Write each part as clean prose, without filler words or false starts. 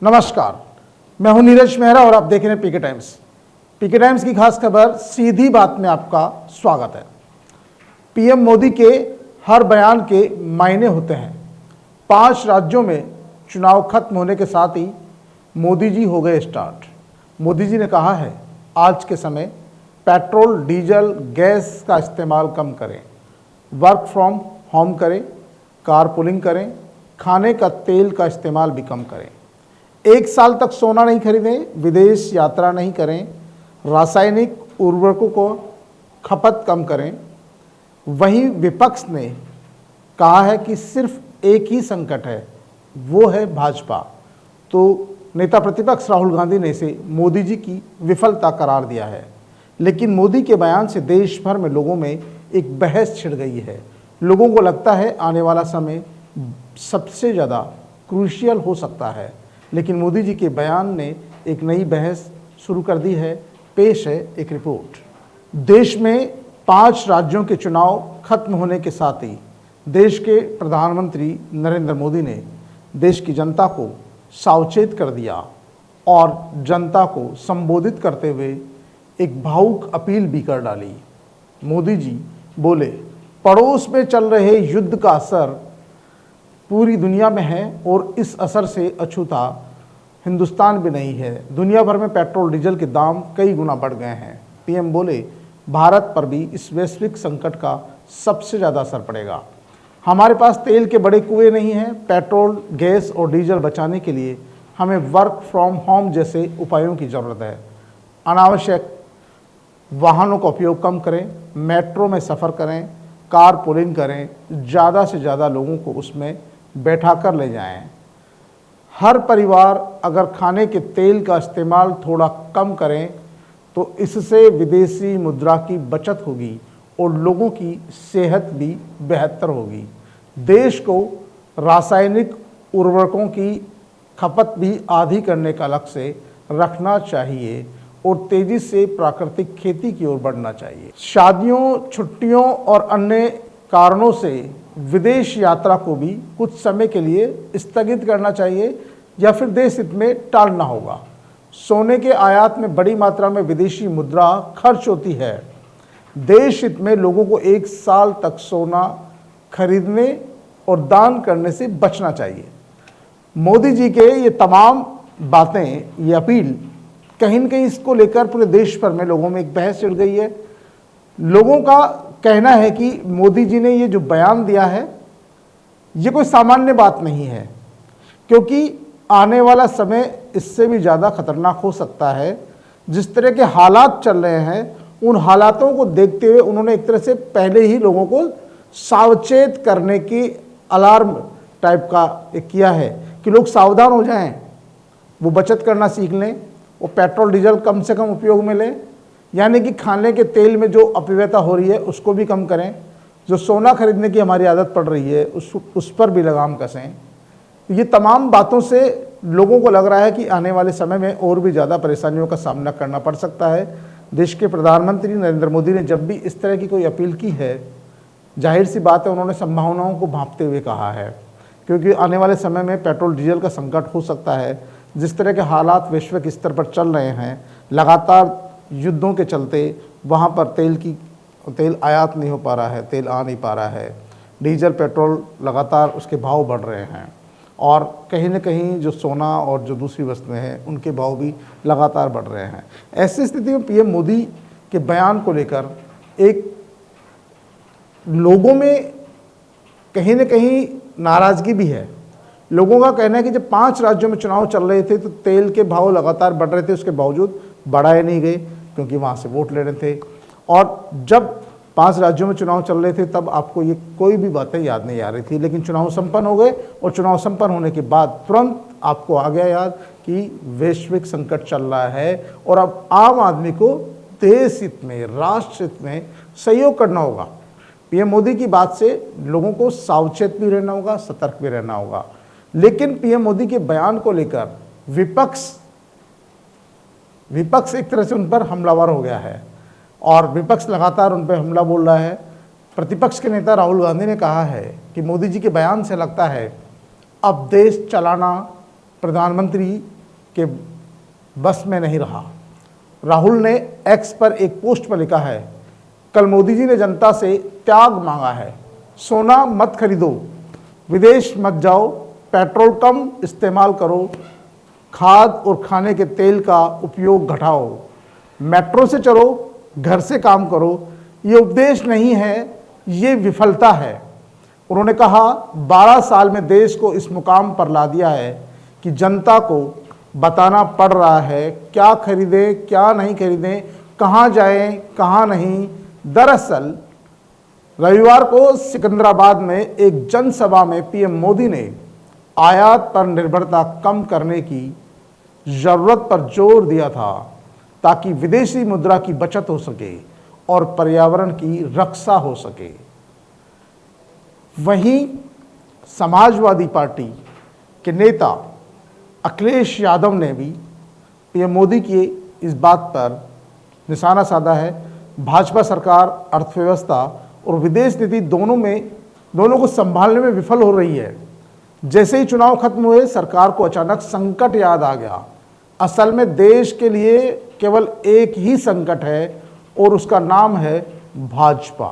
नमस्कार, मैं हूं नीरज मेहरा और आप देख रहे हैं पीके टाइम्स। पीके टाइम्स की खास खबर सीधी बात में आपका स्वागत है। पीएम मोदी के हर बयान के मायने होते हैं। 5 राज्यों में चुनाव खत्म होने के साथ ही मोदी जी हो गए स्टार्ट। मोदी जी ने कहा है आज के समय पेट्रोल, डीजल, गैस का इस्तेमाल कम करें, वर्क फ्रॉम होम करें, कार पुलिंग करें, खाने का तेल का इस्तेमाल भी कम करें, 1 साल तक सोना नहीं खरीदें, विदेश यात्रा नहीं करें, रासायनिक उर्वरकों को खपत कम करें। वहीं विपक्ष ने कहा है कि सिर्फ एक ही संकट है, वो है भाजपा। तो नेता प्रतिपक्ष राहुल गांधी ने इसे मोदी जी की विफलता करार दिया है। लेकिन मोदी के बयान से देश भर में लोगों में एक बहस छिड़ गई है। लोगों को लगता है आने वाला समय सबसे ज़्यादा क्रूशियल हो सकता है। लेकिन मोदी जी के बयान ने एक नई बहस शुरू कर दी है। पेश है एक रिपोर्ट। देश में 5 राज्यों के चुनाव खत्म होने के साथ ही देश के प्रधानमंत्री नरेंद्र मोदी ने देश की जनता को सावचेत कर दिया और जनता को संबोधित करते हुए एक भावुक अपील भी कर डाली। मोदी जी बोले, पड़ोस में चल रहे युद्ध का असर पूरी दुनिया में है और इस असर से अछूता हिंदुस्तान भी नहीं है। दुनिया भर में पेट्रोल डीजल के दाम कई गुना बढ़ गए हैं। पीएम बोले, भारत पर भी इस वैश्विक संकट का सबसे ज़्यादा असर पड़ेगा। हमारे पास तेल के बड़े कुएं नहीं हैं। पेट्रोल, गैस और डीजल बचाने के लिए हमें वर्क फ्रॉम होम जैसे उपायों की ज़रूरत है। अनावश्यक वाहनों का उपयोग कम करें, मेट्रो में सफ़र करें, कार पुलिंग करें, ज़्यादा से ज़्यादा लोगों को उसमें बैठा कर ले जाएं। हर परिवार अगर खाने के तेल का इस्तेमाल थोड़ा कम करें तो इससे विदेशी मुद्रा की बचत होगी और लोगों की सेहत भी बेहतर होगी। देश को रासायनिक उर्वरकों की खपत भी आधी करने का लक्ष्य रखना चाहिए और तेजी से प्राकृतिक खेती की ओर बढ़ना चाहिए। शादियों, छुट्टियों और अन्य कारणों से विदेश यात्रा को भी कुछ समय के लिए स्थगित करना चाहिए या फिर देश हित में टालना होगा। सोने के आयात में बड़ी मात्रा में विदेशी मुद्रा खर्च होती है। देश हित में लोगों को 1 साल तक सोना खरीदने और दान करने से बचना चाहिए। मोदी जी के ये तमाम बातें, ये अपील कहीं न कहीं इसको लेकर पूरे देश भर में लोगों में एक बहस छिड़ गई है। लोगों का कहना है कि मोदी जी ने ये जो बयान दिया है ये कोई सामान्य बात नहीं है, क्योंकि आने वाला समय इससे भी ज़्यादा खतरनाक हो सकता है। जिस तरह के हालात चल रहे हैं उन हालातों को देखते हुए उन्होंने एक तरह से पहले ही लोगों को सावचेत करने की अलार्म टाइप का एक किया है कि लोग सावधान हो जाएं, वो बचत करना सीख लें और पेट्रोल डीजल कम से कम उपयोग में लें। यानी कि खाने के तेल में जो अपव्ययता हो रही है उसको भी कम करें। जो सोना खरीदने की हमारी आदत पड़ रही है उस पर भी लगाम कसें। ये तमाम बातों से लोगों को लग रहा है कि आने वाले समय में और भी ज़्यादा परेशानियों का सामना करना पड़ सकता है। देश के प्रधानमंत्री नरेंद्र मोदी ने जब भी इस तरह की कोई अपील की है, जाहिर सी बात है उन्होंने संभावनाओं को भांपते हुए कहा है, क्योंकि आने वाले समय में पेट्रोल डीजल का संकट हो सकता है। जिस तरह के हालात वैश्विक स्तर पर चल रहे हैं, लगातार युद्धों के चलते वहाँ पर तेल आयात नहीं हो पा रहा है, तेल आ नहीं पा रहा है, डीजल पेट्रोल लगातार उसके भाव बढ़ रहे हैं और कहीं न कहीं जो सोना और जो दूसरी वस्तुएं हैं उनके भाव भी लगातार बढ़ रहे हैं। ऐसी स्थिति में पीएम मोदी के बयान को लेकर एक लोगों में कहीं न कहीं नाराज़गी भी है। लोगों का कहना है कि जब 5 राज्यों में चुनाव चल रहे थे तो तेल के भाव लगातार बढ़ रहे थे, उसके बावजूद बढ़ाए नहीं गए क्योंकि वहाँ से वोट ले रहे थे। और जब 5 राज्यों में चुनाव चल रहे थे तब आपको ये कोई भी बातें याद नहीं आ रही थी, लेकिन चुनाव संपन्न हो गए और चुनाव संपन्न होने के बाद तुरंत आपको आ गया याद कि वैश्विक संकट चल रहा है और अब आम आदमी को देश हित में, राष्ट्र हित में सहयोग करना होगा। पीएम मोदी की बात से लोगों को सावचेत भी रहना होगा, सतर्क भी रहना होगा। लेकिन पीएम मोदी के बयान को लेकर विपक्ष एक तरह से उन पर हमलावर हो गया है और विपक्ष लगातार उन पर हमला बोल रहा है। प्रतिपक्ष के नेता राहुल गांधी ने कहा है कि मोदी जी के बयान से लगता है अब देश चलाना प्रधानमंत्री के बस में नहीं रहा। राहुल ने एक्स पर एक पोस्ट पर लिखा है, कल मोदी जी ने जनता से त्याग मांगा है, सोना मत खरीदो, विदेश मत जाओ, पेट्रोल कम इस्तेमाल करो, खाद और खाने के तेल का उपयोग घटाओ, मेट्रो से चलो, घर से काम करो। ये उपदेश नहीं है, ये विफलता है। उन्होंने कहा 12 साल में देश को इस मुकाम पर ला दिया है कि जनता को बताना पड़ रहा है क्या खरीदें क्या नहीं खरीदें, कहाँ जाएं कहाँ नहीं। दरअसल रविवार को सिकंदराबाद में एक जनसभा में पीएम मोदी ने आयात पर निर्भरता कम करने की ज़रूरत पर जोर दिया था ताकि विदेशी मुद्रा की बचत हो सके और पर्यावरण की रक्षा हो सके। वहीं समाजवादी पार्टी के नेता अखिलेश यादव ने भी पीएम मोदी की इस बात पर निशाना साधा है। भाजपा सरकार अर्थव्यवस्था और विदेश नीति दोनों को संभालने में विफल हो रही है। जैसे ही चुनाव खत्म हुए सरकार को अचानक संकट याद आ गया। असल में देश के लिए केवल एक ही संकट है और उसका नाम है भाजपा।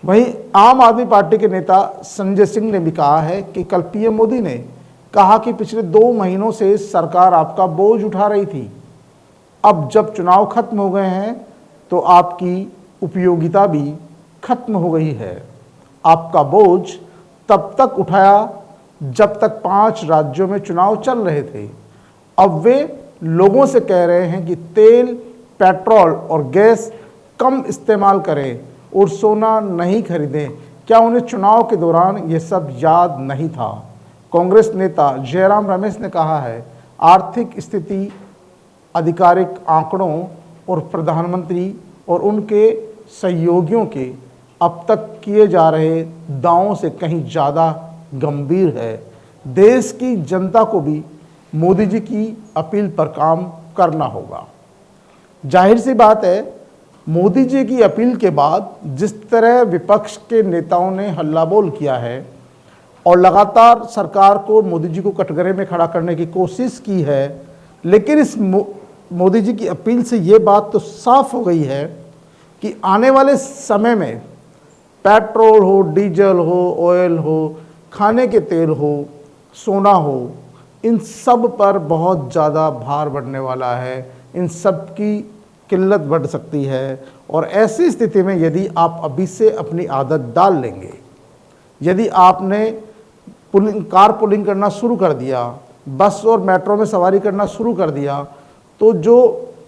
वहीं आम आदमी पार्टी के नेता संजय सिंह ने भी कहा है कि कल पीएम मोदी ने कहा कि पिछले 2 महीनों से सरकार आपका बोझ उठा रही थी, अब जब चुनाव खत्म हो गए हैं तो आपकी उपयोगिता भी खत्म हो गई है। आपका बोझ तब तक उठाया जब तक 5 राज्यों में चुनाव चल रहे थे। अब वे लोगों से कह रहे हैं कि तेल, पेट्रोल और गैस कम इस्तेमाल करें और सोना नहीं खरीदें। क्या उन्हें चुनाव के दौरान ये सब याद नहीं था? कांग्रेस नेता जयराम रमेश ने कहा है, आर्थिक स्थिति, आधिकारिक आंकड़ों और प्रधानमंत्री और उनके सहयोगियों के अब तक किए जा रहे दावों से कहीं ज़्यादा गंभीर है। देश की जनता को भी मोदी जी की अपील पर काम करना होगा। जाहिर सी बात है, मोदी जी की अपील के बाद जिस तरह विपक्ष के नेताओं ने हल्ला बोल किया है और लगातार सरकार को, मोदी जी को कटघरे में खड़ा करने की कोशिश की है, लेकिन इस मोदी जी की अपील से ये बात तो साफ हो गई है कि आने वाले समय में पेट्रोल हो, डीजल हो, ऑयल हो, खाने के तेल हो, सोना हो, इन सब पर बहुत ज़्यादा भार बढ़ने वाला है। इन सब की किल्लत बढ़ सकती है और ऐसी स्थिति में यदि आप अभी से अपनी आदत डाल लेंगे, यदि आपने कार पुलिंग करना शुरू कर दिया, बस और मेट्रो में सवारी करना शुरू कर दिया, तो जो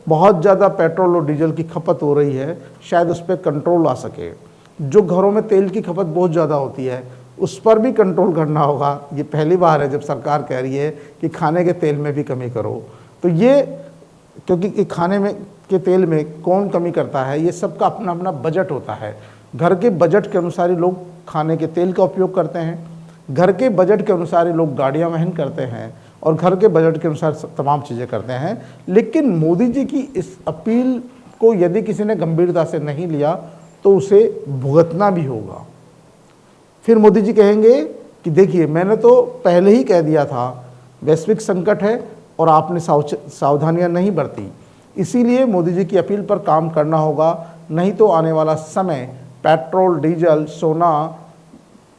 बहुत ज़्यादा पेट्रोल और डीजल की खपत हो रही है शायद उस पर कंट्रोल आ सके। जो घरों में तेल की खपत बहुत ज़्यादा होती है उस पर भी कंट्रोल करना होगा। ये पहली बार है जब सरकार कह रही है कि खाने के तेल में भी कमी करो। तो ये क्योंकि खाने में के तेल में कौन कमी करता है, ये सबका अपना अपना बजट होता है। घर के बजट के अनुसार ही लोग खाने के तेल का उपयोग करते हैं, घर के बजट के अनुसार ही लोग गाड़ियाँ वहन करते हैं और घर के बजट के अनुसार तमाम चीज़ें करते हैं। लेकिन मोदी जी की इस अपील को यदि किसी ने गंभीरता से नहीं लिया तो उसे भुगतना भी होगा। फिर मोदी जी कहेंगे कि देखिए, मैंने तो पहले ही कह दिया था वैश्विक संकट है और आपने सावधानियां नहीं बरती, इसीलिए मोदी जी की अपील पर काम करना होगा, नहीं तो आने वाला समय पेट्रोल, डीजल, सोना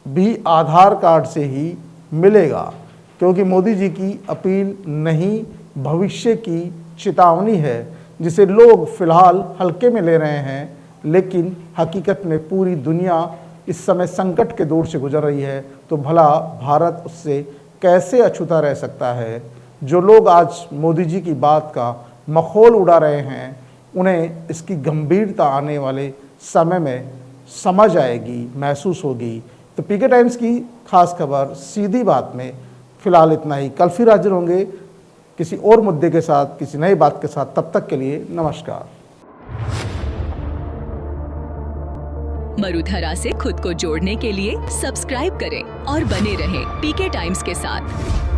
भी आधार कार्ड से ही मिलेगा। क्योंकि मोदी जी की अपील नहीं, भविष्य की चेतावनी है जिसे लोग फिलहाल हल्के में ले रहे हैं, लेकिन हकीकत में पूरी दुनिया इस समय संकट के दौर से गुजर रही है। तो भला भारत उससे कैसे अछूता रह सकता है? जो लोग आज मोदी जी की बात का मखौल उड़ा रहे हैं, उन्हें इसकी गंभीरता आने वाले समय में समझ आएगी, महसूस होगी। तो पीके टाइम्स की खास खबर सीधी बात में फ़िलहाल इतना ही। कल फिर हाजिर होंगे किसी और मुद्दे के साथ, किसी नई बात के साथ। तब तक के लिए नमस्कार। मरुधरा से खुद को जोड़ने के लिए सब्सक्राइब करें और बने रहें पीके टाइम्स के साथ।